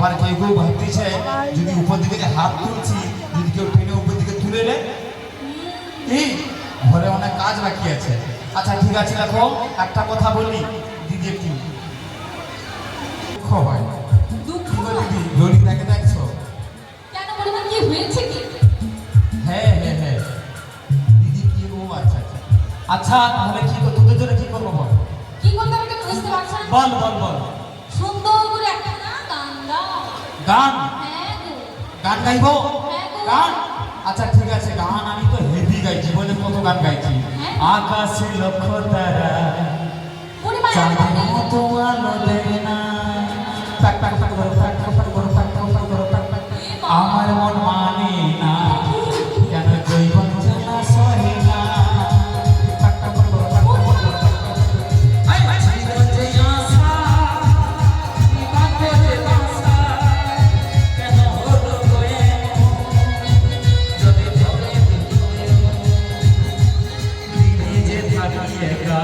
আবার কেউ কেউ ভাবতেছে যদি উপর দিকে হাত তুলছি যদি কেউ টেনে উপর দিকে তুলে নেয় এই ঘরে অনেক কাজ বাকি আছে। আচ্ছা ঠিক আছে দেখো একটা কথা বলি দিদি একটু দুঃখ হয় দিদি ললিতাকে দেখছো? কেন বলবো কি হয়েছে কি? হ্যাঁ হ্যাঁ হ্যাঁ দিদি কি ও আচ্ছা আচ্ছা আচ্ছা তাহলে কি তোদের জন্য কি করবো বল? কি করতে হবে তুমি বুঝতে পারছো না? বল বল বল। সুন্দর করে একটা না গান গাও। গান? হ্যাঁ গো। গান গাইবো? হ্যাঁ গো। গান? আচ্ছা ঠিক আছে গান আমি তো হেভি গাই জীবনে কত গান গাইছি। আকাশে লক্ষ তারা চাঁদের মতো আলো দেয় না টাক টাক টাক করে টাক টাক টাক করে টাক টাক টাক করে টাক টাক আমার মন মানে না কেন জৈবন জ্বালা সহে না টাক টাক করে টাক টাক করে আই জীবন যে আশা বিবাদে যে বাসা কেন হলো গোয়ে যদি ধরে দিনে যে থাকি একা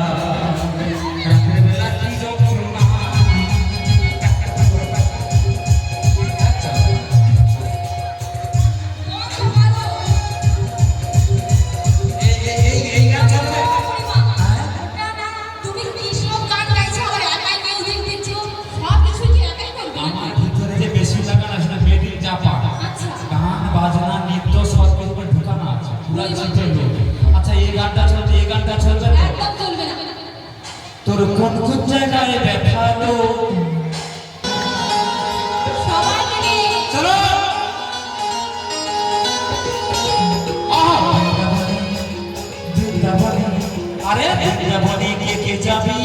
রাতের বেলা কি যন্ত্রণা এই গান চলবে? তুমি কি সব গান গাইছো আর একাই মিউজিক দিচ্ছো? সব কিছু কি একাই করবে? আমার ভিতরে যে বেশি লাগান আছে না মেয়েদের যা পাঠ আচ্ছা। গান বাজনা নৃত্য সব কিছু ঢুকানো আছে পুরা চিত্রের লোক। আচ্ছা এই গানটা চলবে এই গানটা চলবে না? একদম চলবে না। তোর কোন কোন জায়গায় ব্যথা লো সবাই মিলে চলো বৃন্দাবনে আরে বৃন্দাবনে গিয়ে কে যাবি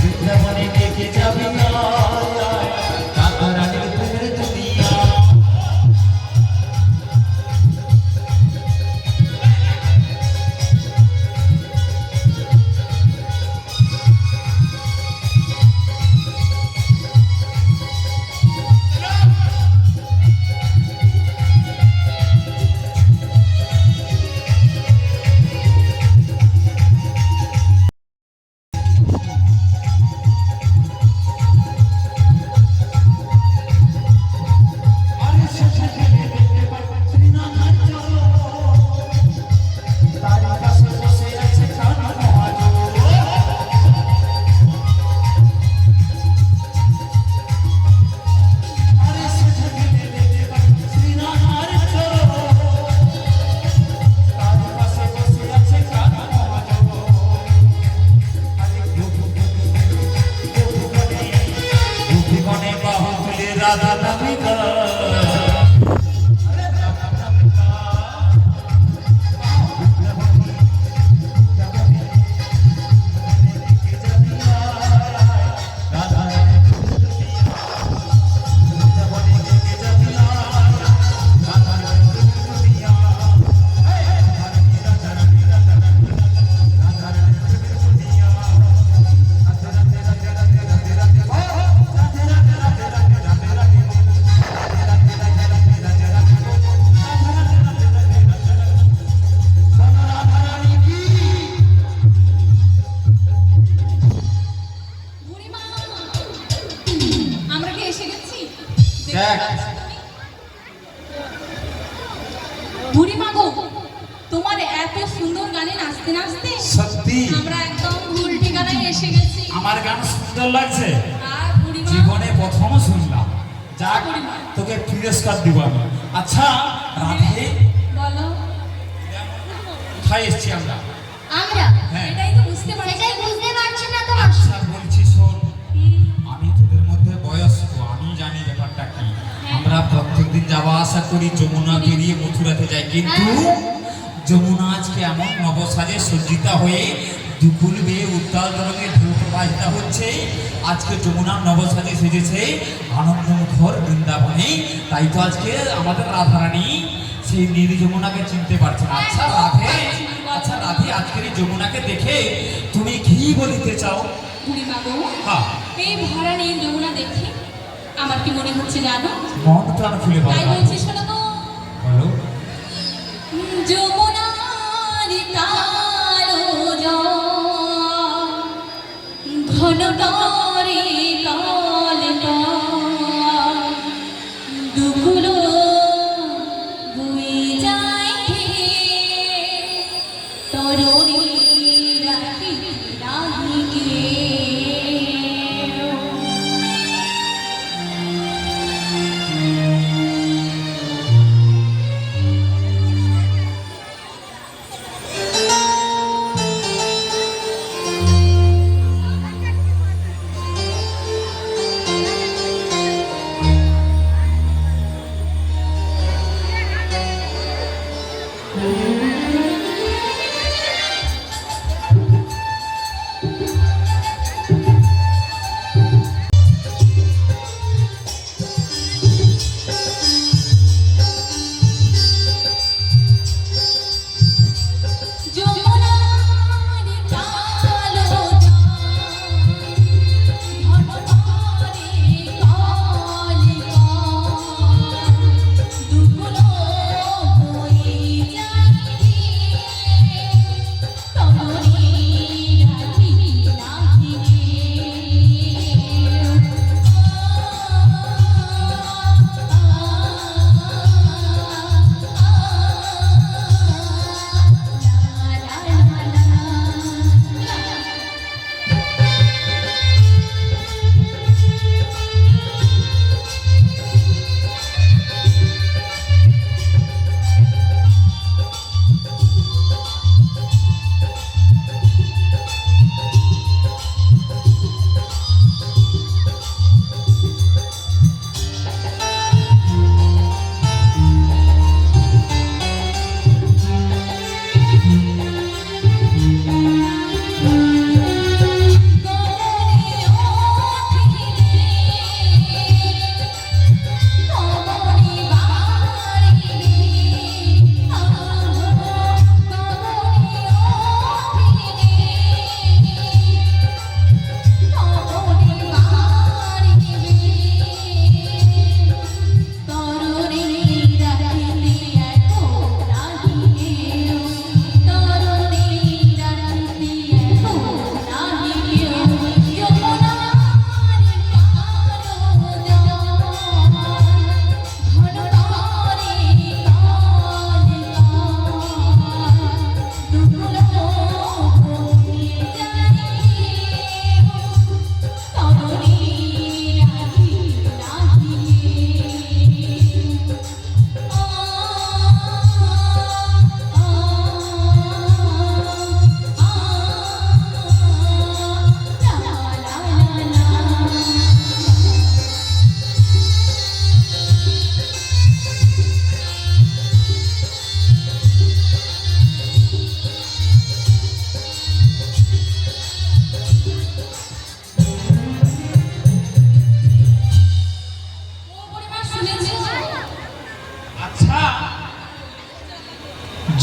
বৃন্দাবনে গিয়ে কে যাবি রাধা নামিকা বুড়িমা আমরা কি এসে গেছি? দেখ বুড়িমা গো তোমার এত সুন্দর গানে নাচতে নাচতে সত্যি আমরা একদম ভুল ঠিকানায় এসে গেছি। আমার গান সুন্দর লাগছে আর বুড়িমা জীবনে প্রথম শুনলাম যাক তোকে পুরস্কার দিব আমি। আচ্ছা রাধে বলো কোথায় এসছি আমরা? আমরা হ্যাঁ। এটাই তো বুঝতে পারছি। সেটাই বুঝতে পারছি না তো। আচ্ছা বলছি শোন আমি তোদের মধ্যে বয়স্ক আমি জানি ব্যাপারটা কি। আমরা প্রত্যেকদিন যাওয়া আসা করি যমুনা পেরিয়ে মথুরাতে যাই কিন্তু যমুনা আজকে এমন নবসাজে সজ্জিতা হয়ে দুকুল বেয়ে উত্তাল তরঙ্গে ঢেউ প্রবাহিত হচ্ছে। আজকে যমুনার নবসাজে সেজেছে আনন্দমুখর বৃন্দাবনে। তাই তো আজকে আমাদের রাধারানী সেই নীল যমুনাকে চিনতে পারছে না। আচ্ছা রাধে আজকের এই যমুনাকে দেখে তুমি কি বলিতে চাও? বুড়িমা গো হ্যাঁ এই ভরা নীল যমুনা দেখে আমার কি মনে হচ্ছে জানো? মন প্রাণ খুলে তাই বলো বলছি শোনো তো। বলো যমুনার কালো জল ঘন করে কল দুগুলো বয়ে যায় তরুণী রাখি রাধিকে।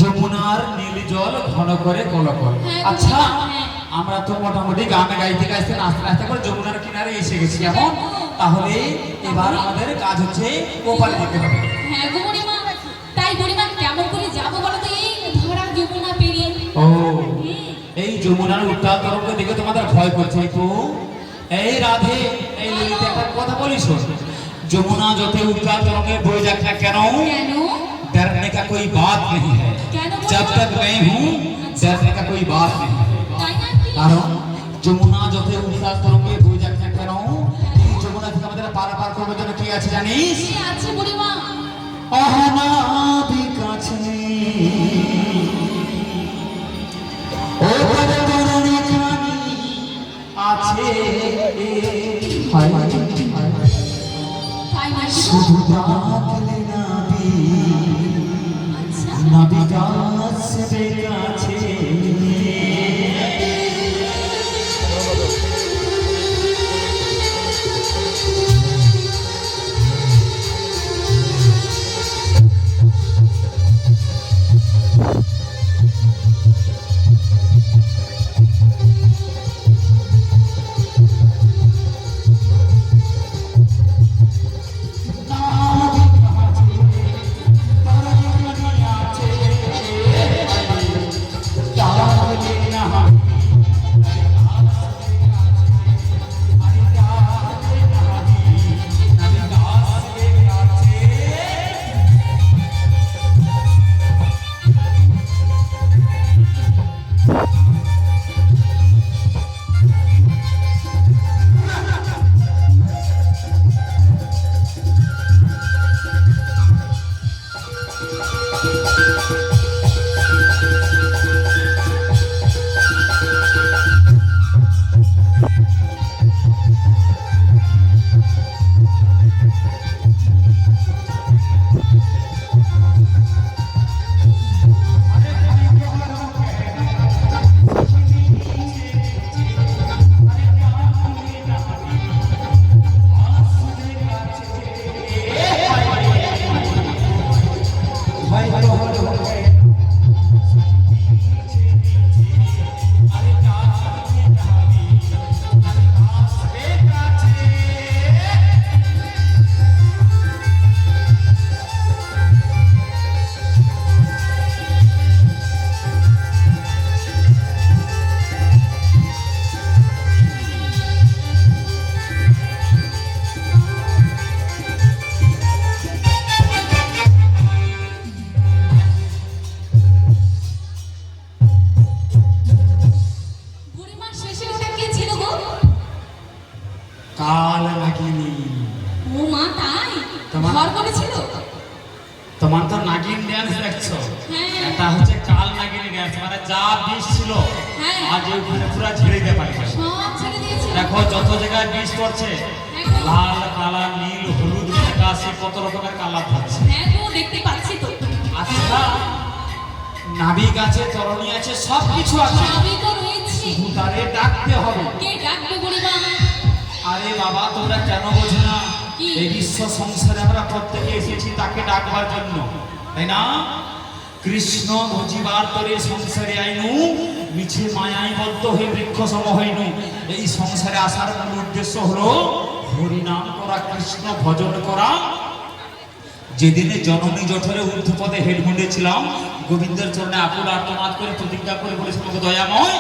যমুনার নীল জল ঘন করে কলকল। হ্যাঁ, আচ্ছা হ্যাঁ। আমরা তো মোটামুটি গান গাইতে গাইতে নাচতে নাচতে করে যমুনার কিনারে এসে গেছি কেমন, তাহলে এবার আমাদের কাজ হচ্ছে ওপারে যেতে হবে। হ্যাঁ গো বুড়িমা, তাই বুড়িমা কেমন করে যাবো বলো তো এই ধরা যমুনা পেরিয়ে? ও এই যমুনার উত্তাল তরঙ্গ দেখে তোমাদের ভয় করছে তো? এই রাধে, এই ললিতে একটা কথা বলি শোন, যমুনা যত উত্তাল তরঙ্গে বয়ে যাক না কেন, কেন? डरने का कोई बात नहीं है। जब तक मैं हूँ डरने का कोई बात नहीं है। তাই নাকি? কারণ যমুনা যত উত্তাল তরঙ্গে বয়ে যাক না কেন, এই যমুনা থেকে আমাদের পারাপার করবার জন্য কি আছে জানিস? কি আছে বুড়িমা? অনাদি কাছে ও পদতরণী খানি আছে, তাই নাকি? শুধু ডাকলে নাবি আচ্ছা নাবিকা আসবে কাছে। কাল নাগিনী। ও মা তাই তোমার- ঘর করেছিল? তোমার তো নাগিন ড্যান্স দেখছো, হ্যাঁ। এটা হচ্ছে কাল নাগিনী ড্যান্স, মানে যা বিষ ছিল হ্যাঁ। আজ ওখানে পুরো ঝেড়ে দিতে পারি। সব ছেড়ে দিয়েছিল। দেখো যত জায়গায় বিষ পড়ছে, একদম। লাল কালা নীল হলুদ আকাশে কত রকমের কালার থাকছে। হ্যাঁ গো দেখতে পাচ্ছি তো। আচ্ছা নাবিক আছে, তরণী আছে, সব কিছু আছে, সবই তো রয়েছে। শুধু তারে ডাকতে হবে। কে ডাকবে বুড়িমা? আরে বাবা তোমরা কেন বোঝো না? কি? এই বিশ্ব সংসারে আমরা প্রত্যেকে এসেছি তাকে ডাকবার জন্য, তাই না? কৃষ্ণ বুঝিবার তরে সংসারে আইনু, মিছে মায়ায় বদ্ধ হয়ে বৃক্ষ সম হইনু। এই সংসারে আসার মূল উদ্দেশ্য হলো হরিনাম করা, কৃষ্ণ ভজন করা। যেদিনে জননী জঠরে ঊর্ধ্বপদে হেডমুন্ডে ছিলাম, গোবিন্দের চরণে আকুল আর্তনাদ করে প্রতিজ্ঞা করে বলেছিলাম, দয়াময়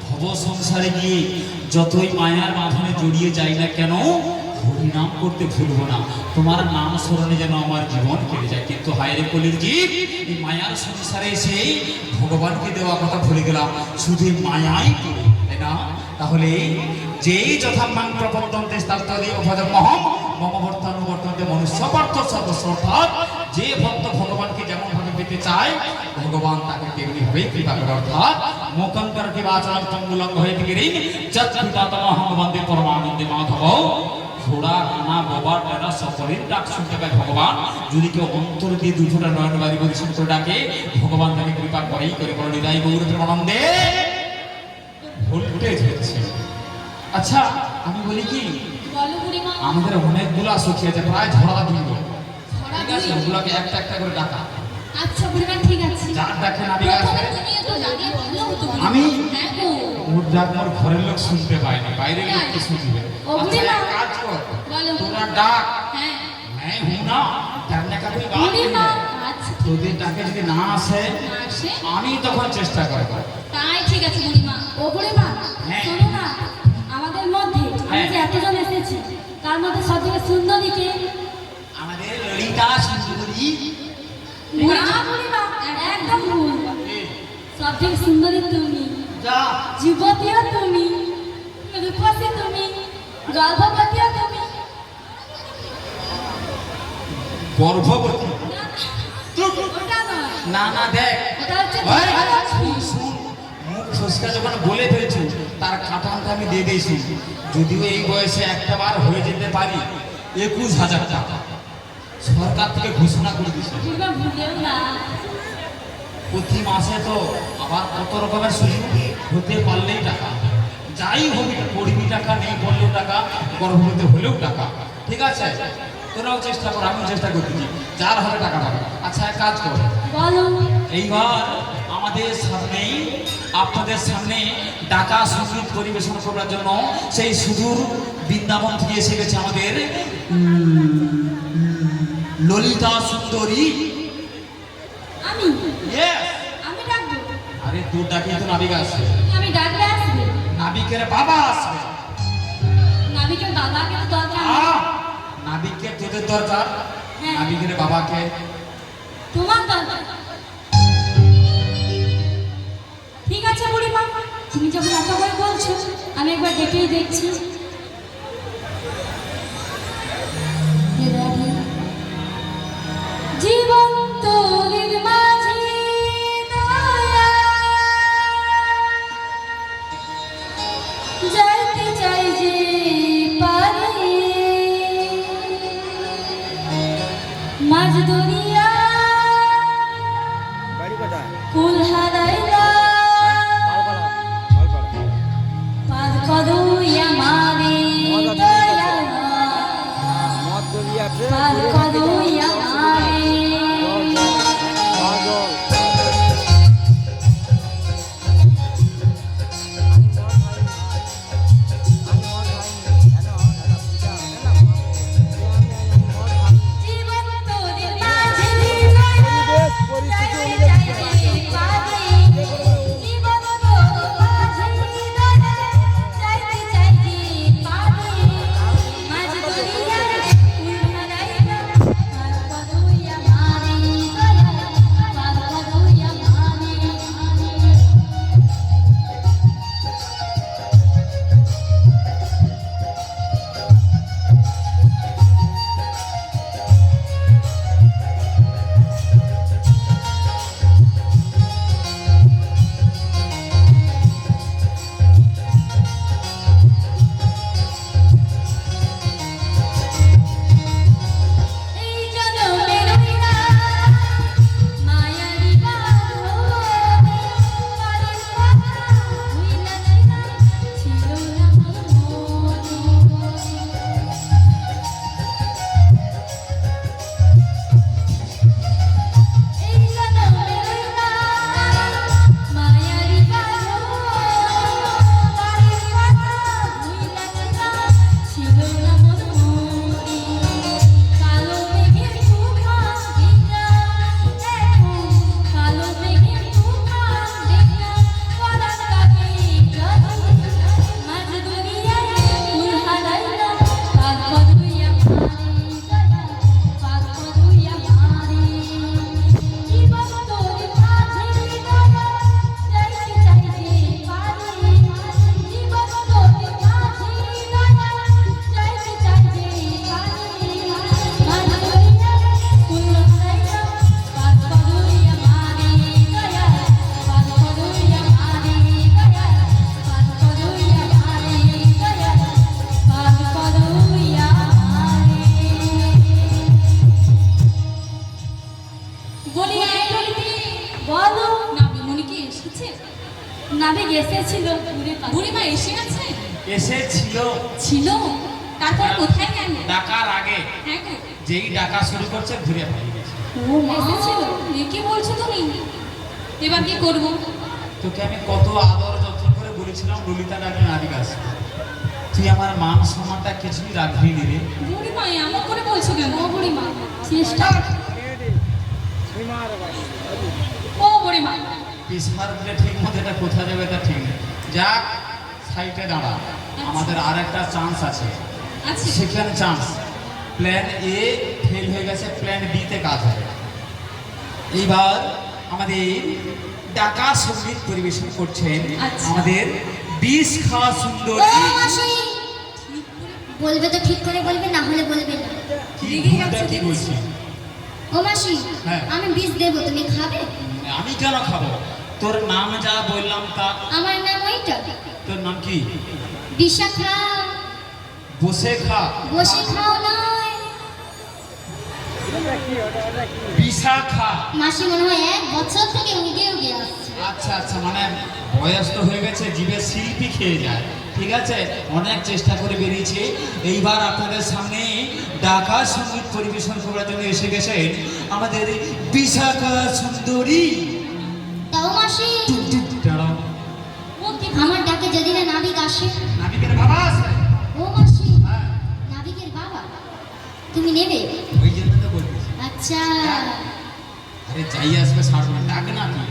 ভব সংসারে গিয়ে যতই মায়ার বাঁধনে জড়িয়ে যাই না কেন, হরিনাম করতে ভুলবো না, তোমার নাম স্মরণে যেন আমার জীবন কেটে যায়। কিন্তু হায়রে কলির জীব, এই মায়ার সংসারে এসে ভগবানকে দেওয়া কথা ভুলে গেলাম, শুধু মায়াই পড়ে, তাই না? তাহলে যেই যথামাং প্রপদ্যন্তে স্তাস্তদে ভজমহম মম বর্তানুবর্তন্তে মনুষ্য পার্থ সদস্য, অর্থাৎ যে ভক্ত ভগবানকে যেমন ভাবে পেতে চায় ভগবান তাকে তেমনি ভাবে কৃপা করে। অর্থাৎ মোকান্তর কি বাচন তঙ্গুলঙ্গ হয়ে গিরিং যৎ পিতাতমহং বন্দে পরমানন্দে মাধব। ঘোড়া কানা বাবা টেরা সকলের ডাক শুনতে পায় ভগবান। যদি কেউ অন্তর দিয়ে দুটোটা নয়নবাদী পরিশ্রম করে ডাকে, ভগবান তাকে কৃপা করেই করে। বড় হৃদয় গৌর প্রেমানন্দে ভোল্টেজ হচ্ছে। আচ্ছা আমি বলি কি, বলো বুড়িমা। আমাদের অনেকগুলো সখী আছে, প্রায় ঝড়া দিল, ছড়া ঠিক আছে? দিই। ওগুলোকে একটা একটা করে ডাকা, আচ্ছা বুড়িমা ঠিক আছে। যার ডাকে নাবিক আছে। প্রথমে তুমি একটু দাঁড়িয়ে বললেও হতো বুড়িমা। আমি? হ্যাঁ গো। ওর ডাক আমার ঘরের লোক শুনতে পায়নি, বাইরের লোক কি শুনবে? ও আচ্ছা বুড়িমা। এক কাজ কর, বলো। তোরা ডাক, হ্যাঁ मैं हूं ना, ডাকনে কা তুই বাদ বুড়িমা। দিবি। আচ্ছা তোদের ডাকে যদি না আসে না আসে? আমি তখন চেষ্টা করব। তাই ঠিক আছে বুড়িমা। ও বুড়িমা, হ্যাঁ। শোনো না, আমাদের মধ্যে আমরা হ্যাঁ। যে এতজন এসেছি তার মধ্যে সব থেকে সুন্দরীকে। আমাদের ললিতা সুন্দরী না বুড়িমা, একদম ভুল। সব থেকে সুন্দরী তুমি, যা যুবতীও তুমি, রূপসী তুমি, গর্ভবতীও তুমি। গর্ভবতী। ওটা নয়, না না দেখ, ওটা হচ্ছে ওই, গর্ভবতী। শুন, মুখ ফসকা যখন বলে ফেলছি তার কাটানটা আমি দিয়ে দিয়েছি। যদিও এই বয়সে একটা বার হয়ে যেতে পারি, 21,000 টাকা সরকার থেকে ঘোষণা করে দিয়েছে। বুড়িমা ভুলেও না। প্রতি মাসে তো আবার কত রকমের সুযোগ, হতে পারলেই টাকা, যাই হবি করবি টাকা, নেই বললেও টাকা, গর্ভবতী হলেও টাকা, ঠিক আছে? তোরাও চেষ্টা কর, আমিও চেষ্টা করতেছি, যার হাতে টাকা পাবে। আচ্ছা এক কাজ কর, বলো। এইবার আমাদের সামনেই আপনাদের সামনে ডাকা সঙ্গীত পরিবেশন করার জন্য সেই সুদূর বৃন্দাবন থেকে এসে গেছে আমাদের ললিতা সুন্দরী। আমি Yes! আমি ডাকবো। আরে তোর ডাকে তো নাবিক আসবে, আমি ডাকলে আসবে। নাবিকের বাবা আসবে। নাবিকের বাবাকে তো দরকার নেই। আহ! নাবিককে তোদের দরকার, হ্যাঁ। নাবিকের বাবাকে তোমার দরকার। ঠিক আছে বুড়িমা, তুমি যখন এত করে বলছো আমি একবার ডেকেই দেখছি। জীবন তোরির মাঝে দয়া, যাইতে চাই যে পারে মাঝ দরিয়া, কুল হারাইলা পাদ কদুইয়া মারে দয়া, পাদ কদুইয়া মারে। জীবন তোদের মাঝে এসেছিল বুড়িমা এসে গেছে? এসেছিল। ছিল? তারপর কোথায় গেল? ডাকার আগে হ্যাঁ গো। যেই ডাকা শুরু করছে ঘুরে পালিয়ে গেছে। ও মা, এসেছিল? এ কি বলছো তুমি? এবার কি করব? তোকে আমি কত আদর যত্ন করে বলেছিলাম ললিতা ডাকলে নারী গাছ, তুই আমার মান সম্মানটা কিছুই রাখবি নি রে। বুড়িমা এমন করে বলছো কেন? ও বুড়িমা চেষ্টা ও বুড়িমা, পিসমার দিলে ঠিক মতো এটা কোথায় যাবে এটা ঠিক নেই। যাক, সাইডে দাঁড়া, আমাদের আর একটা চান্স আছে। আছে? Second chance. প্ল্যান এ ফেল হয়ে গেছে, প্ল্যান বি তে কাজ হবে। এইবার আমাদের ডাকা সঙ্গীত পরিবেশন করছেন আচ্ছা। আমাদের বিষ খাওয়া সুন্দর। ও মাসি বলবে তো ঠিক করে বলবে, না হলে বলবে না। কি রেগে ভুলটা যাচ্ছে কি বলছি? ও মাসি হ্যাঁ। আমি বিষ দেবো, তুমি খাবে? আমি কেন খাবো? তোর নাম যা বললাম তা। আমার নাম ওইটা তোর নাম কি? বিশাখা। বসে খা। বসে খাও নয় বিশাখা। মাসি মনে হয় 1 বছর থেকে উগে উগে আসছে। আচ্ছা আচ্ছা, মানে বয়স তো হয়ে গেছে, জিভে শিল্পী খেয়ে যায়। ঠিক আছে, অনেক চেষ্টা করে বেরিয়েছে। এইবার আপনাদের সামনে ডাকা সঙ্গীত পরিবেশন করার জন্য এসে গেছেন আমাদের বিশাখা সুন্দরী। তাও মাসি টুক টুক দাঁড়াও। ও কি? আমার ডাকে যদি না নাবিক আসে? নাবিকের বাবা আছে। ও মাসি হ্যাঁ, নাবিকের বাবা তুমি নেবে? ওই জন্য তো বলতেছি। আচ্ছা আরে যাই আসবে সারবে, ডাক না কি?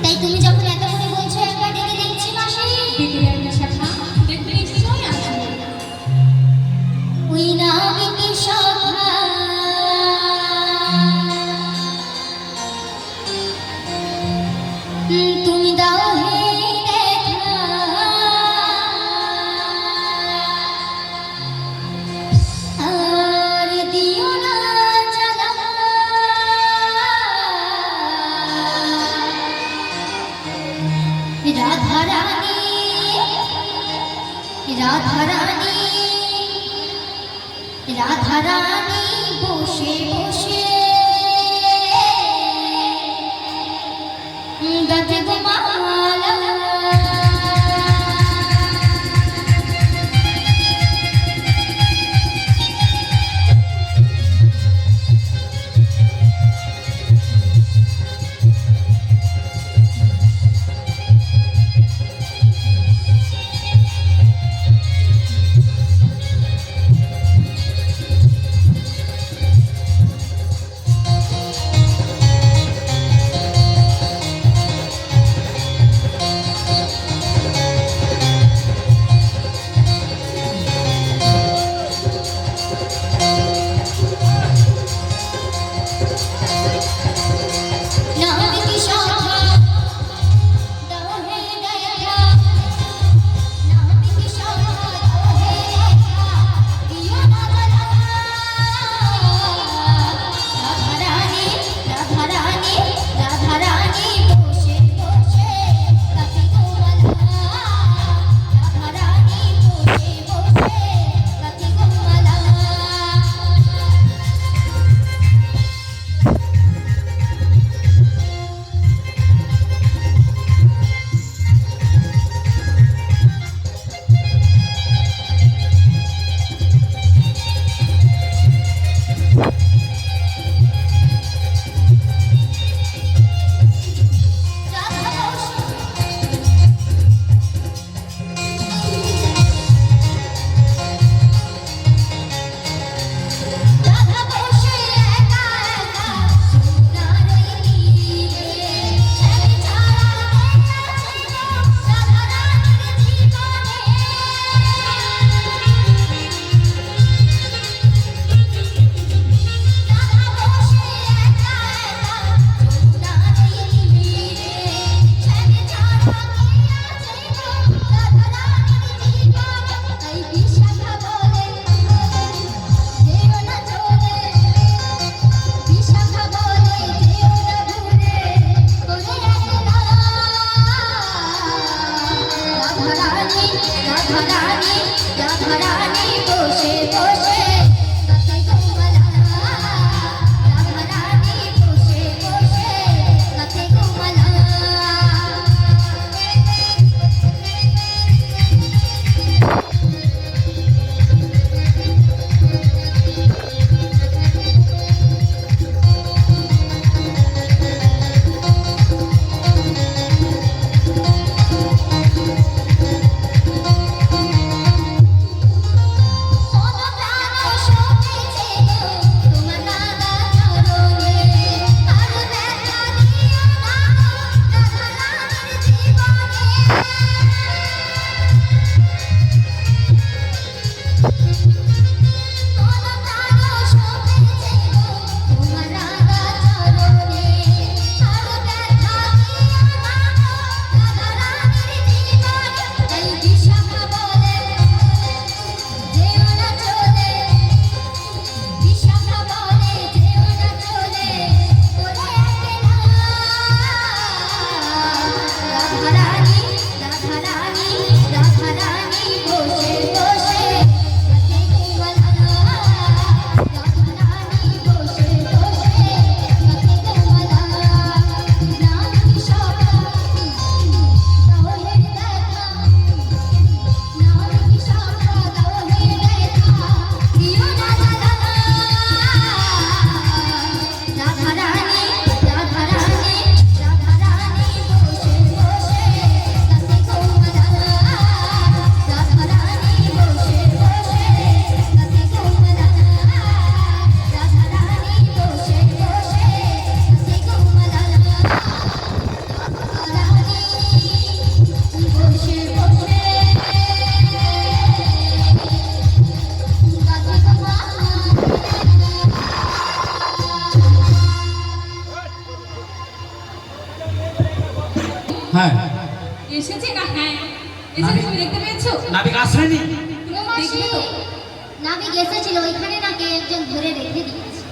তাই তুমি যখন এত করে বলছো একবার ডেকে দেখছি মাসি। ডেকে দেয় বিশাখা, দেখতে নিশ্চয়ই আসবে। ওই নাবিকের সখা তুমি দাও হে দেখা, আর দিও না জ্বালা, রাধা রানী রাধা রানী রাধা রানী বসে বসে গাছে গোমালা। এসেছে না হ্যাঁ এসেছে, তুমি দেখতে পেয়েছো? নাবিক আসেনি? তুমি ও মাসি, দেখবে তো? নাবিক এসেছিল, ওইখানে নাকি একজন ধরে রেখে দিয়েছে।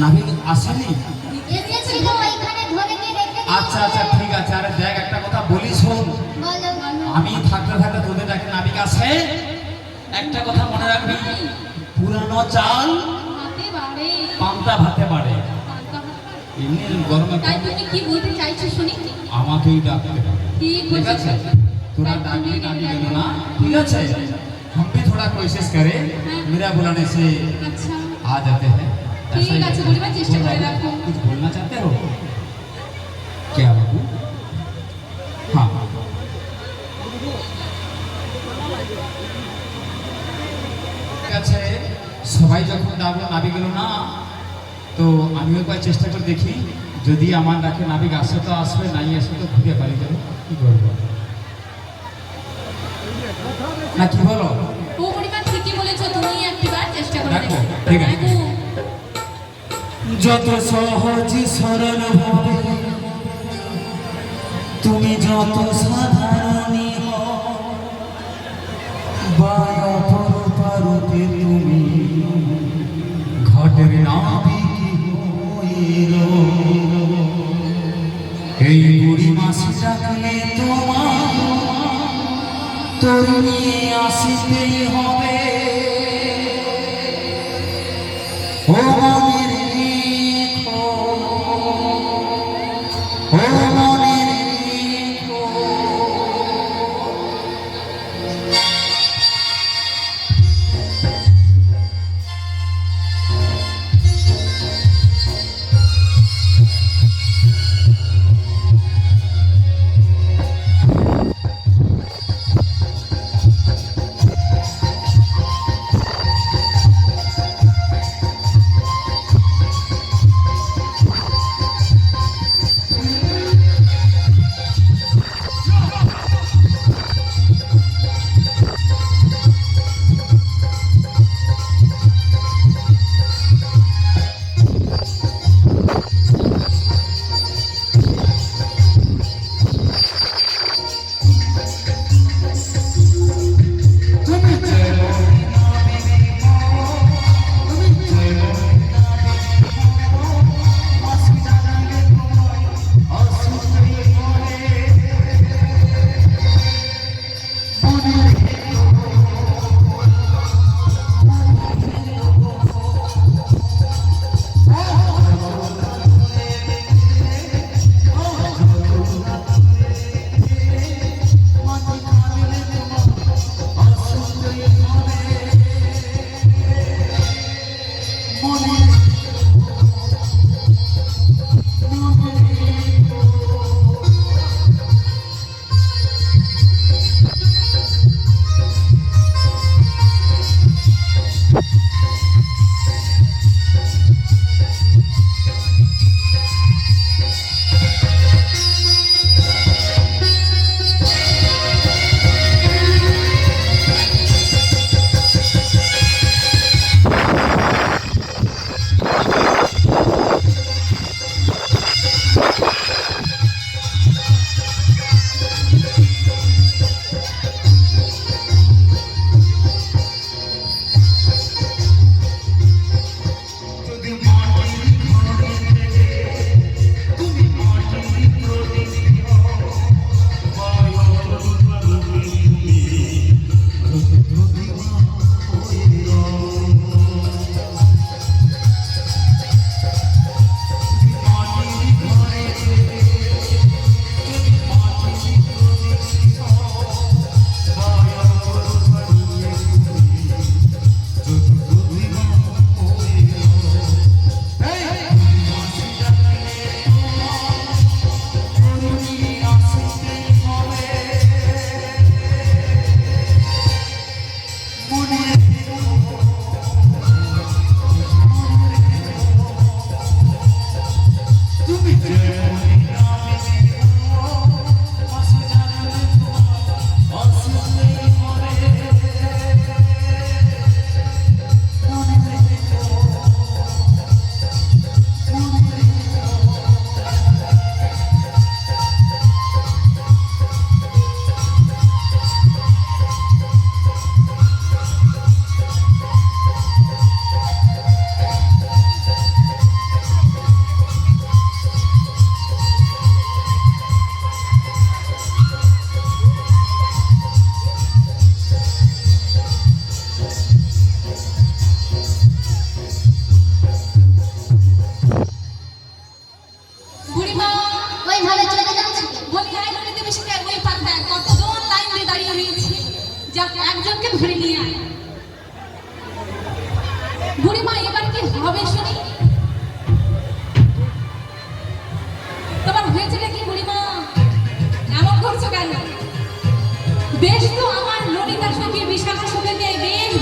নাবিক আসেনি? এসেছিল, ওইখানে ধরে কে রেখে দিয়েছে। আচ্ছা আচ্ছা ঠিক আছে। আরে দেখ একটা কথা বলি শোন, বলো বলো। আমি থাকতে থাকতে তোদের ডাকে নাবিক আসে। একটা কথা মনে রাখবি, পুরানো চাল হাতে বাড়ে, পান্তা ভাতে বাড়ে। পান্তা ভাত বাড়ে। এমনি গরমে তাই তুমি কি বলতে চাইছো শুনি? আমাকেই ডাকতে হবে। ঠিক ঠিক আছে, তোরা डाकने का भी लेना ना, ठीक है। हम भी थोड़ा कोशिश करें, मेरा बुलाने से আচ্ছা आ जाते हैं। ऐसा ठीक ही है, बोलिए, चेष्टा करे रखो। कुछ बोलना चाहते हो क्या बाबू? हाँ ঠিক আছে, সবাই যখন ডাকলো নাবিক এলো না, তো আমিও একবার চেষ্টা করে দেখি, যদি আমার ডাকে নাবিক আসে তো আসবে, নাই আসে তো ঘুরে বাড়ি যাবে। কি করবো না, কি বলো? ও পরিমাণ ঠিকই বলেছো, তুমি একবার চেষ্টা করে দেখো, দেখো। ঠিক আছে। দেখো। যত সহজ সরল ভাবে তুমি যত সাধারণী পারতে তুমি ঘটের নাবিকি হইল। এই বুড়ি মাস ডাকলে তোমার তরুণী আসিতেই হবে। ও মনের রেখো, ও মনের রেখো।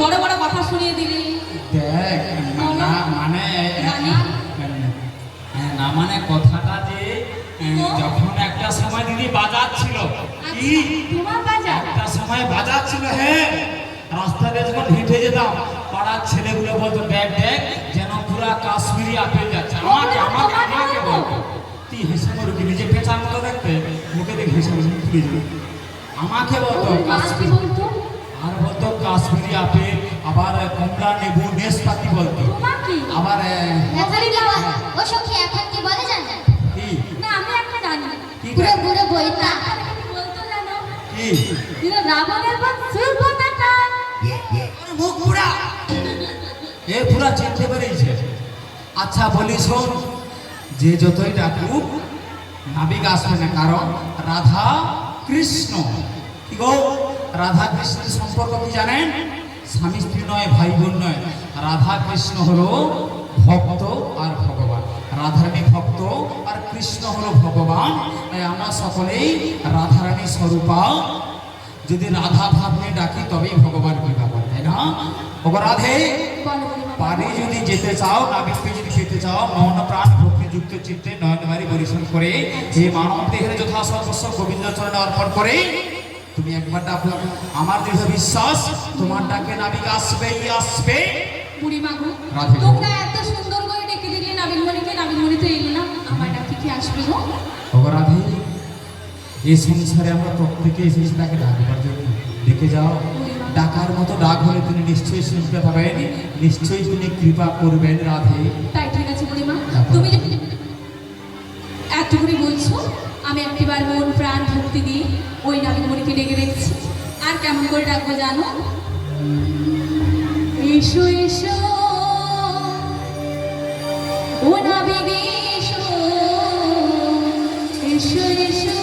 বড় বড় কথা শুনিয়ে দিলি। দেখ না মানে জানি। না মানে কথাটা যে যখন একটা সময় দিদি বাজার ছিল কি তোমার বাজার? একটা সময় বাজার ছিল, হ্যাঁ রাস্তা দিয়ে যখন হেঁটে যেতাম পাড়ার ছেলেগুলো বলতো দেখ দেখ যেন পুরা কাশ্মীরি আপেল যাচ্ছে। আমাকে আমাকে আমাকে বলতো, তুই হেসে মরবি নিজে পেঁচার মতো দেখতে, মুখে দেখে হেসে মরবি আমাকে বলতো মা কি কাশ্মীরি, বলতো? আর বলতো কাশ্মীরি আপেল, আবার কমলা লেবু নেসপাতি বলতো, তোমার কি? আবার এখন কি বলে? ও সখী এখন কি বলে জানো? কি না আমি একটা জানি। কি পুরো পুরো বইটা। কি বলতো জানো? কি কিন্তু রাবণের পর সুরপতাকা। ওর মুখ পুরা এ পুরা চিনতে পেরেছে। আচ্ছা বলি শোন, যে যতই ডাকুক নাবিক আসবে না, কারণ রাধা কৃষ্ণ কি গো, রাধা কৃষ্ণের সম্পর্ক কি জানেন? স্বামী স্ত্রী নয়, ভাই বোন নয়। রাধা কৃষ্ণ হলো ভক্ত আর ভগবান, রাধারানী ভক্ত আর কৃষ্ণ হলো ভগবান। তাই আমরা সকলেই রাধারানী স্বরূপা যদি রাধা ভাব নিয়ে ডাকি তবেই ভগবান কৃপা করে, তাই না? ওগো রাধে, বলো বুড়িমা। পারে যদি যেতে চাও, নাবিককে যদি পেতে চাও, মন প্রাণ ভক্তিযুক্ত চিত্তে নয়নবাড়ি পরিশ্রম করে এই মানব দেহের যথা সর্বস্ব গোবিন্দ চরণে অর্পণ করে তুমি একবার ডাকো, আমার দৃঢ় বিশ্বাস তোমার ডাকে নাবিক আসবেই আসবে। বুড়িমা গো, রাধে গো। তোমরা এত সুন্দর করে ডেকে দিলে নাবিলমণিকে, নাবিলমণি তো এলো না, আমার ডাকি কি আসবে গো? ওগো রাধে, এই সংসারে আমরা প্রত্যেকে এসেছি তাকে ডাকবার জন্য, ডেকে যাও। ডাকার মতো ডাক হলে তিনি নিশ্চয়ই শুনতে পাবেন, নিশ্চয়ই তিনি কৃপা করবেন। রাধে, তাই ঠিক আছে বুড়িমা, তুমি যে এত করে বলছো, আমি একটিবার মন প্রাণ ভক্তি দিয়ে ওই নাবিলমণিকে ডেকে দেখছি। আর কেমন করে ডাকবো জানো? এসো এসো ও নাবিক এসো, এসো এসো।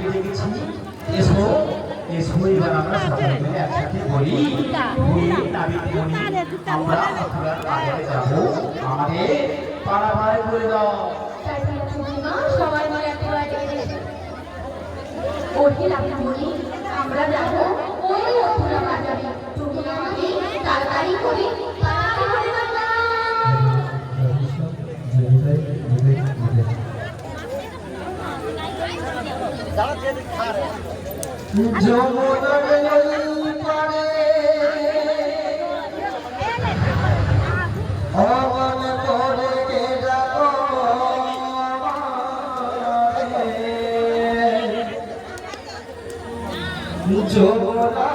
নাবিককে ডেকেছি, এসো এসো এবার আমরা সবাই মিলে একসাথে বলি নাবিক বলি আমরা মথুরার বাজারে যাবো, আমাদের পাড়াভাড়ি করে দাও। সবাই মিলে একবার ওই নাবিক বলি আমরা যাবো ওই মথুরা বাজারে, তুমি আমাকে তাড়াতাড়ি করে পাড়াভাড়ি করে দাও। যমুনার ওই পারে অমন করে কে যাবো যমুনা